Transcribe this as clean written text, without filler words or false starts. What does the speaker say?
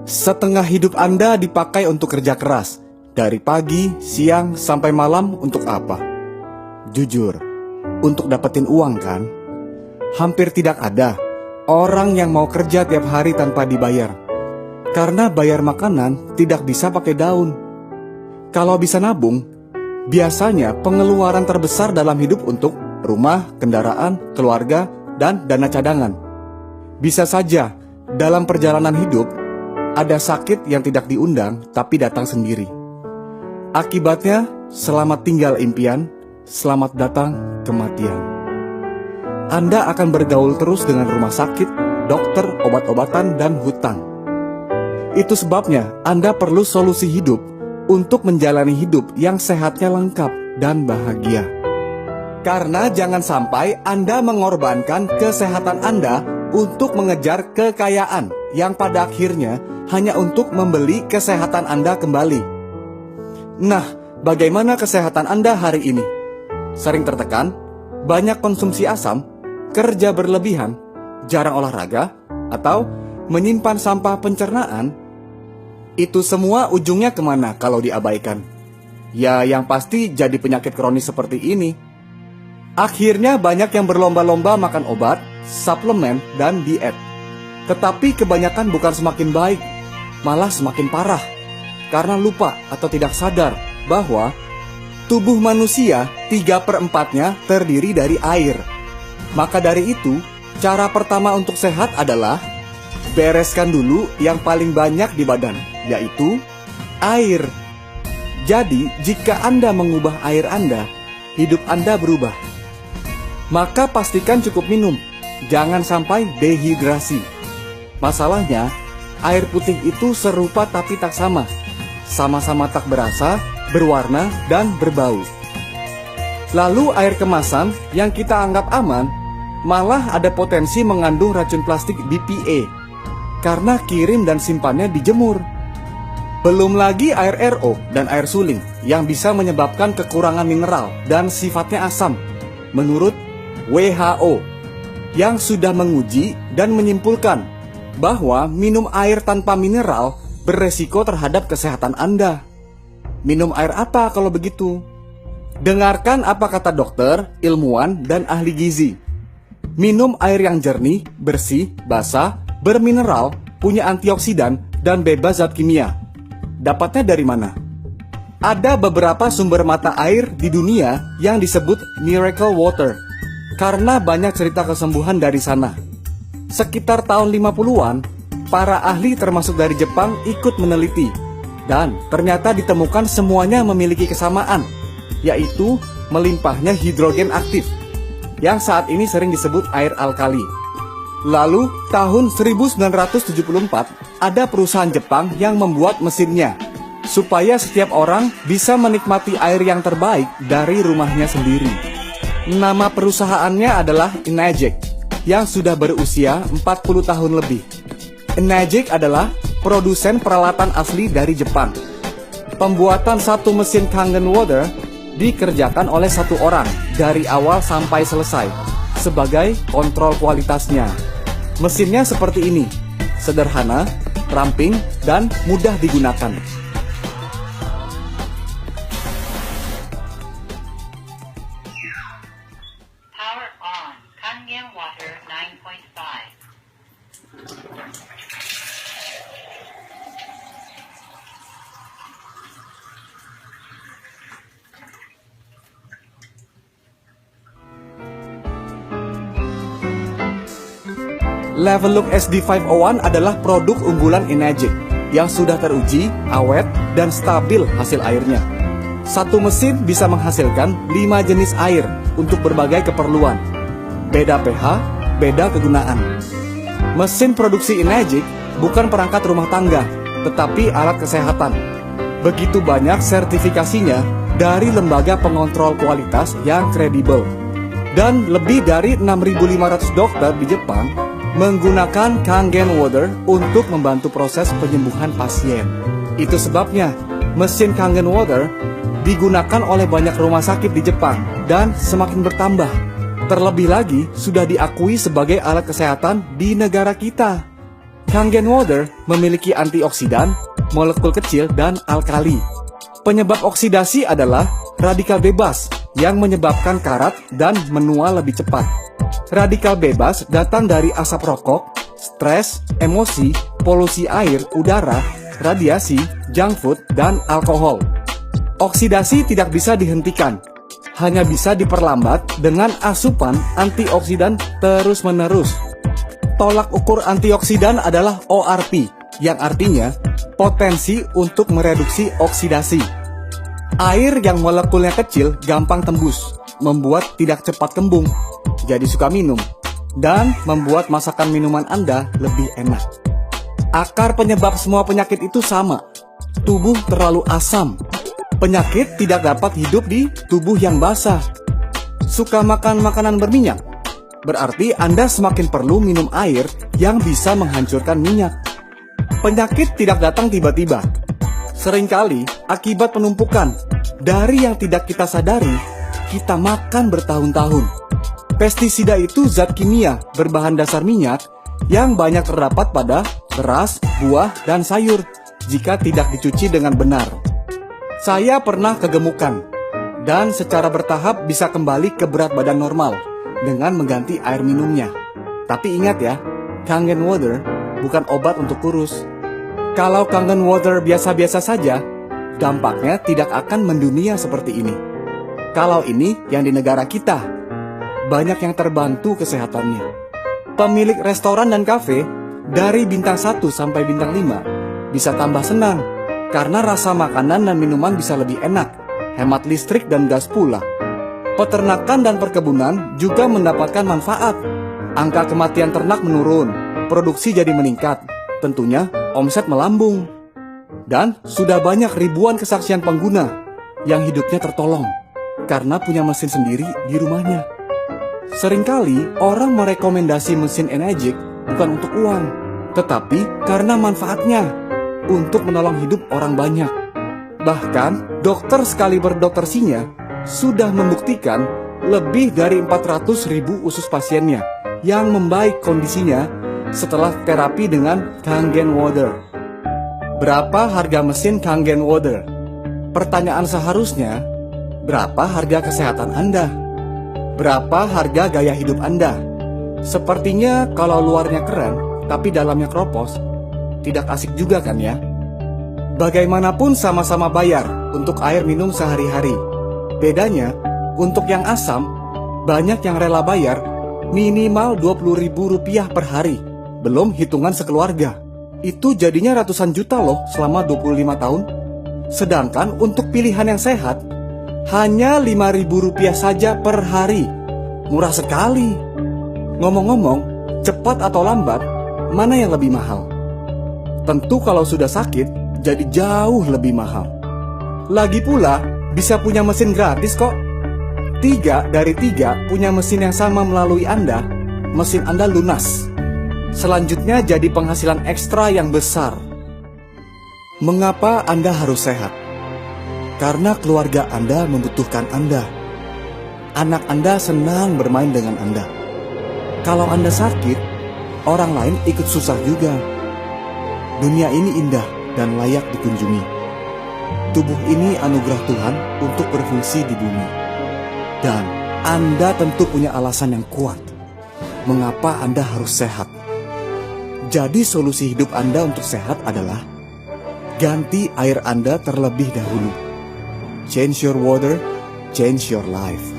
Setengah hidup Anda dipakai untuk kerja keras. Dari pagi, siang, sampai malam untuk apa? Jujur, untuk dapetin uang kan? Hampir tidak ada orang yang mau kerja tiap hari tanpa dibayar. Karena bayar makanan tidak bisa pakai daun. Kalau bisa nabung, biasanya pengeluaran terbesar dalam hidup untuk rumah, kendaraan, keluarga, dan dana cadangan. Bisa saja dalam perjalanan hidup ada sakit yang tidak diundang tapi datang sendiri. Akibatnya, selamat tinggal impian, selamat datang kematian. Anda akan bergaul terus dengan rumah sakit, dokter, obat-obatan, dan hutang. Itu sebabnya Anda perlu solusi hidup untuk menjalani hidup yang sehatnya lengkap dan bahagia. Karena jangan sampai Anda mengorbankan kesehatan Anda untuk mengejar kekayaan yang pada akhirnya hanya untuk membeli kesehatan Anda kembali. Nah, bagaimana kesehatan Anda hari ini? Sering tertekan, banyak konsumsi asam, kerja berlebihan, jarang olahraga, atau menyimpan sampah pencernaan? Itu semua ujungnya kemana kalau diabaikan? Ya, yang pasti jadi penyakit kronis seperti ini. Akhirnya banyak yang berlomba-lomba makan obat, suplemen, dan diet. Tetapi kebanyakan bukan semakin baik, malah semakin parah. Karena lupa atau tidak sadar bahwa tubuh manusia 3/4-nya terdiri dari air. Maka dari itu, cara pertama untuk sehat adalah bereskan dulu yang paling banyak di badan, yaitu air. Jadi, jika Anda mengubah air Anda, hidup Anda berubah. Maka pastikan cukup minum, jangan sampai dehidrasi. Masalahnya, air putih itu serupa tapi tak sama. Sama-sama tak berasa, berwarna, dan berbau. Lalu air kemasan yang kita anggap aman, malah ada potensi mengandung racun plastik BPA. Karena kirim dan simpannya dijemur. Belum lagi air RO dan air suling yang bisa menyebabkan kekurangan mineral dan sifatnya asam. Menurut WHO, yang sudah menguji dan menyimpulkan bahwa minum air tanpa mineral beresiko terhadap kesehatan Anda. Minum air apa kalau begitu? Dengarkan apa kata dokter, ilmuwan, dan ahli gizi. Minum air yang jernih, bersih, basah, bermineral, punya antioksidan, dan bebas zat kimia. Dapatnya dari mana? Ada beberapa sumber mata air di dunia yang disebut miracle water, karena banyak cerita kesembuhan dari sana. Sekitar tahun 50-an, para ahli termasuk dari Jepang ikut meneliti, dan ternyata ditemukan semuanya memiliki kesamaan, yaitu melimpahnya hidrogen aktif, yang saat ini sering disebut air alkali. Lalu, tahun 1974, ada perusahaan Jepang yang membuat mesinnya, supaya setiap orang bisa menikmati air yang terbaik dari rumahnya sendiri. Nama perusahaannya adalah Enagic, yang sudah berusia 40 tahun lebih. Enagic adalah produsen peralatan asli dari Jepang. Pembuatan satu mesin Kangen Water dikerjakan oleh satu orang dari awal sampai selesai sebagai kontrol kualitasnya. Mesinnya seperti ini, sederhana, ramping, dan mudah digunakan. Power on, Kangen Water 9.5. Level Look SD501 adalah produk unggulan Enagic yang sudah teruji, awet, dan stabil hasil airnya. Satu mesin bisa menghasilkan 5 jenis air untuk berbagai keperluan. Beda pH, beda kegunaan. Mesin produksi Enagic bukan perangkat rumah tangga, tetapi alat kesehatan. Begitu banyak sertifikasinya dari lembaga pengontrol kualitas yang kredibel. Dan lebih dari 6.500 dokter di Jepang menggunakan Kangen Water untuk membantu proses penyembuhan pasien. Itu sebabnya mesin Kangen Water digunakan oleh banyak rumah sakit di Jepang dan semakin bertambah. Terlebih lagi sudah diakui sebagai alat kesehatan di negara kita. Kangen water memiliki antioksidan, molekul kecil, dan alkali. Penyebab oksidasi adalah radikal bebas yang menyebabkan karat dan menua lebih cepat. Radikal bebas datang dari asap rokok, stres, emosi, polusi air, udara, radiasi, junk food, dan alkohol. Oksidasi tidak bisa dihentikan, hanya bisa diperlambat dengan asupan antioksidan terus-menerus. Tolak ukur antioksidan adalah ORP, yang artinya potensi untuk mereduksi oksidasi. Air yang molekulnya kecil gampang tembus, membuat tidak cepat kembung, jadi suka minum, dan membuat masakan minuman Anda lebih enak. Akar penyebab semua penyakit itu sama, tubuh terlalu asam. Penyakit tidak dapat hidup di tubuh yang basah. Suka makan makanan berminyak, berarti Anda semakin perlu minum air yang bisa menghancurkan minyak. Penyakit tidak datang tiba-tiba. Seringkali akibat penumpukan dari yang tidak kita sadari, kita makan bertahun-tahun. Pestisida itu zat kimia berbahan dasar minyak yang banyak terdapat pada beras, buah, dan sayur jika tidak dicuci dengan benar. Saya pernah kegemukan dan secara bertahap bisa kembali ke berat badan normal dengan mengganti air minumnya. Tapi ingat ya, Kangen water bukan obat untuk kurus. Kalau Kangen water biasa-biasa saja, dampaknya tidak akan mendunia seperti ini. Kalau ini yang di negara kita, banyak yang terbantu kesehatannya. Pemilik restoran dan kafe dari bintang 1 sampai bintang 5 bisa tambah senang karena rasa makanan dan minuman bisa lebih enak, hemat listrik dan gas pula. Peternakan dan perkebunan juga mendapatkan manfaat. Angka kematian ternak menurun, produksi jadi meningkat, tentunya omset melambung. Dan sudah banyak ribuan kesaksian pengguna yang hidupnya tertolong karena punya mesin sendiri di rumahnya. Seringkali orang merekomendasi mesin Enegic bukan untuk uang, tetapi karena manfaatnya untuk menolong hidup orang banyak. Bahkan dokter sekaliber Dr. Sinya sudah membuktikan lebih dari 400.000 usus pasiennya yang membaik kondisinya setelah terapi dengan Kangen water. Berapa harga mesin Kangen water? Pertanyaan seharusnya, berapa harga kesehatan Anda? Berapa harga gaya hidup Anda? Sepertinya kalau luarnya keren, tapi dalamnya kropos, tidak asik juga kan ya? Bagaimanapun sama-sama bayar untuk air minum sehari-hari. Bedanya, untuk yang asam, banyak yang rela bayar minimal Rp20.000 per hari, belum hitungan sekeluarga. Itu jadinya ratusan juta loh selama 25 tahun. Sedangkan untuk pilihan yang sehat, hanya Rp5.000 saja per hari. Murah sekali. Ngomong-ngomong, cepat atau lambat, mana yang lebih mahal? Tentu kalau sudah sakit, jadi jauh lebih mahal. Lagi pula, bisa punya mesin gratis kok. 3 dari 3 punya mesin yang sama melalui Anda, mesin Anda lunas. Selanjutnya jadi penghasilan ekstra yang besar. Mengapa Anda harus sehat? Karena keluarga Anda membutuhkan Anda. Anak Anda senang bermain dengan Anda. Kalau Anda sakit, orang lain ikut susah juga. Dunia ini indah dan layak dikunjungi. Tubuh ini anugerah Tuhan untuk berfungsi di bumi. Dan Anda tentu punya alasan yang kuat mengapa Anda harus sehat. Jadi solusi hidup Anda untuk sehat adalah ganti air Anda terlebih dahulu. Change your water, change your life.